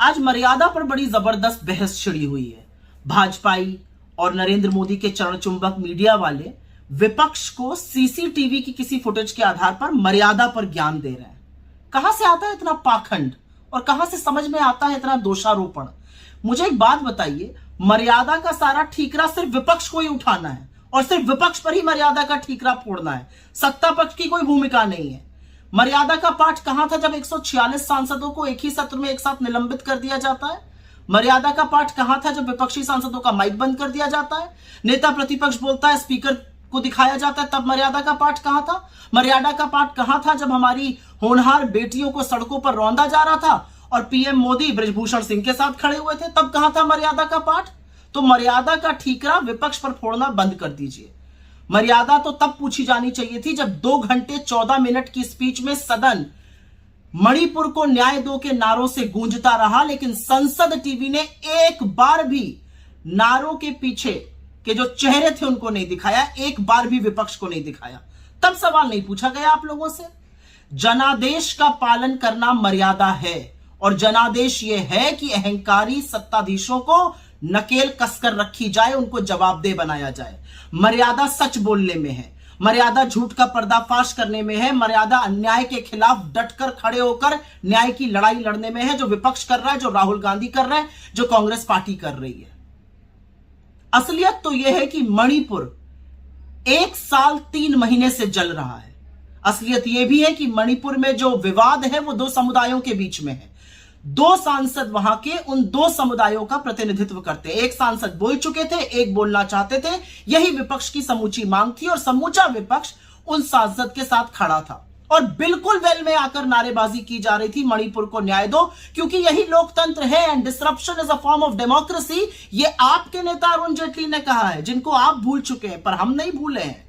आज मर्यादा पर बड़ी जबरदस्त बहस छिड़ी हुई है। भाजपाई और नरेंद्र मोदी के चरण चुंबक मीडिया वाले विपक्ष को सीसीटीवी की किसी फुटेज के आधार पर मर्यादा पर ज्ञान दे रहे हैं। कहां से आता है इतना पाखंड और कहां से समझ में आता है इतना दोषारोपण? मुझे एक बात बताइए, मर्यादा का सारा ठीकरा सिर्फ विपक्ष को ही उठाना है और सिर्फ विपक्ष पर ही मर्यादा का ठीकरा फोड़ना है, सत्ता पक्ष की कोई भूमिका नहीं है। मर्यादा का पाठ कहां था जब 146 सांसदों को एक ही सत्र में एक साथ निलंबित कर दिया जाता है? मर्यादा का पाठ कहां था जब विपक्षी सांसदों का माइक बंद कर दिया जाता है, नेता प्रतिपक्ष बोलता है, स्पीकर को दिखाया जाता है, तब मर्यादा का पाठ कहां था? मर्यादा का पाठ कहां था जब हमारी होनहार बेटियों को सड़कों पर रौंदा जा रहा था और पीएम मोदी बृजभूषण सिंह के साथ खड़े हुए थे, तब कहां था मर्यादा का पाठ? तो मर्यादा का ठीकरा विपक्ष पर फोड़ना बंद कर दीजिए। मर्यादा तो तब पूछी जानी चाहिए थी जब 2 घंटे 14 मिनट की स्पीच में सदन मणिपुर को न्याय दो के नारों से गूंजता रहा, लेकिन संसद टीवी ने एक बार भी नारों के पीछे के जो चेहरे थे उनको नहीं दिखाया, एक बार भी विपक्ष को नहीं दिखाया। तब सवाल नहीं पूछा गया आप लोगों से। जनादेश का पालन करना मर्यादा है और जनादेश यह है कि अहंकारी सत्ताधीशों को नकेल कसकर रखी जाए, उनको जवाबदेह बनाया जाए। मर्यादा सच बोलने में है, मर्यादा झूठ का पर्दाफाश करने में है, मर्यादा अन्याय के खिलाफ डटकर खड़े होकर न्याय की लड़ाई लड़ने में है, जो विपक्ष कर रहा है, जो राहुल गांधी कर रहे हैं, जो कांग्रेस पार्टी कर रही है। असलियत तो यह है कि मणिपुर 1 साल 3 महीने से जल रहा है। असलियत यह भी है कि मणिपुर में जो विवाद है वो 2 समुदायों के बीच में है। 2 सांसद वहां के उन 2 समुदायों का प्रतिनिधित्व करते हैं। एक सांसद बोल चुके थे, एक बोलना चाहते थे। यही विपक्ष की समूची मांग थी और समूचा विपक्ष उन सांसद के साथ खड़ा था और बिल्कुल वेल में आकर नारेबाजी की जा रही थी, मणिपुर को न्याय दो, क्योंकि यही लोकतंत्र है and disruption is a form of democracy. ये आपके नेता अरुण जेटली ने कहा है, जिनको आप भूल चुके हैं, पर हम नहीं भूले हैं।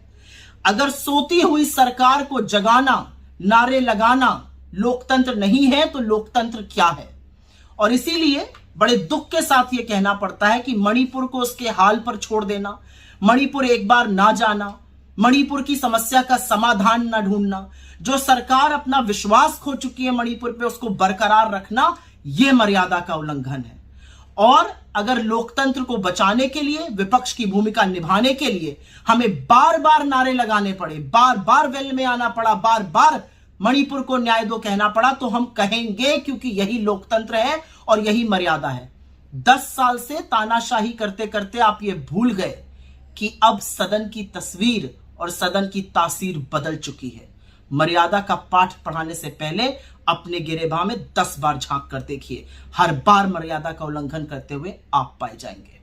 अगर सोती हुई सरकार को जगाना, नारे लगाना लोकतंत्र नहीं है तो लोकतंत्र क्या है? और इसीलिए बड़े दुख के साथ यह कहना पड़ता है कि मणिपुर को उसके हाल पर छोड़ देना, मणिपुर एक बार ना जाना, मणिपुर की समस्या का समाधान ना ढूंढना, जो सरकार अपना विश्वास खो चुकी है मणिपुर पे उसको बरकरार रखना, यह मर्यादा का उल्लंघन है। और अगर लोकतंत्र को बचाने के लिए, विपक्ष की भूमिका निभाने के लिए हमें बार बार नारे लगाने पड़े, बार बार वेल में आना पड़ा, बार बार मणिपुर को न्याय दो कहना पड़ा, तो हम कहेंगे, क्योंकि यही लोकतंत्र है और यही मर्यादा है। 10 साल से तानाशाही करते करते आप ये भूल गए कि अब सदन की तस्वीर और सदन की तासीर बदल चुकी है। मर्यादा का पाठ पढ़ाने से पहले अपने गिरेबान में 10 बार झांक कर देखिए, हर बार मर्यादा का उल्लंघन करते हुए आप पाए जाएंगे।